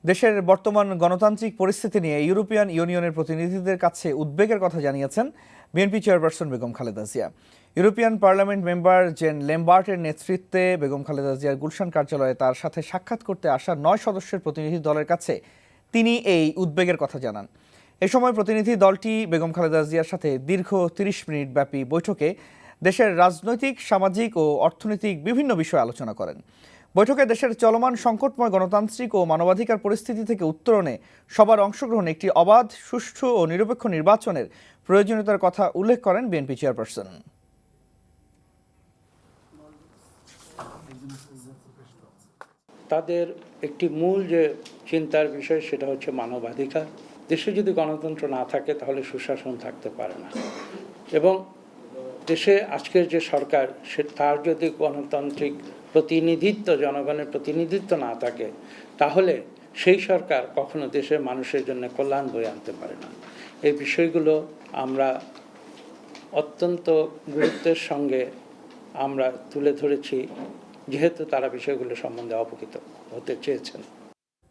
দেশের বর্তমান গণতান্ত্রিক পরিস্থিতি নিয়ে ইউরোপিয়ান ইউনিয়নের প্রতিনিধিদের কাছে উদ্বেগের কথা জানিয়েছেন BNP chairperson Begum Khaleda Zia. European parliament member Jean লেমবার্টের নেতৃত্বে বেগম খালেদা জিয়ার গুলশান কার্যালয়ে তার সাথে সাক্ষাৎ করতে আসা 9 সদস্যের প্রতিনিধি দলের কাছে তিনি এই উদ্বেগের কথা জানান। এ সময় প্রতিনিধি দলটি বেগম খালেদা জিয়ার সাথে দীর্ঘ 30 মিনিট ব্যাপী বৈঠকে দেশের রাজনৈতিক, সামাজিক ও অর্থনৈতিক বিভিন্ন বিষয় আলোচনা করেন। বৈঠকে দেশের চলমান সংকটময় গণতান্ত্রিক ও মানবাধিকার পরিস্থিতি থেকে উত্তরণে সবার অংশগ্রহণে একটি অবাধ, সুষ্ঠু ও নিরপেক্ষ নির্বাচনের প্রয়োজনীয়তার কথা উল্লেখ করেন বিএনপি চেয়ারপারসন। তাদের একটি মূল যে চিন্তার বিষয় সেটা হচ্ছে মানবাধিকার। দেশে যদি গণতন্ত্র না থাকে তাহলে সুশাসন থাকতে পারে না, এবং দেশে আজকের যে সরকার তার যদি গণতান্ত্রিক প্রতিনিধিত্ব, জনগণের প্রতিনিধিত্ব না থাকে তাহলে সেই সরকার কখনো দেশের মানুষের জন্য কল্যাণ বয়ে আনতে পারে না। এই বিষয়গুলো আমরা অত্যন্ত গুরুত্বের সঙ্গে আমরা তুলে ধরেছি, যেহেতু তারা বিষয়গুলো সম্বন্ধে অবগত হতে চেয়েছেন।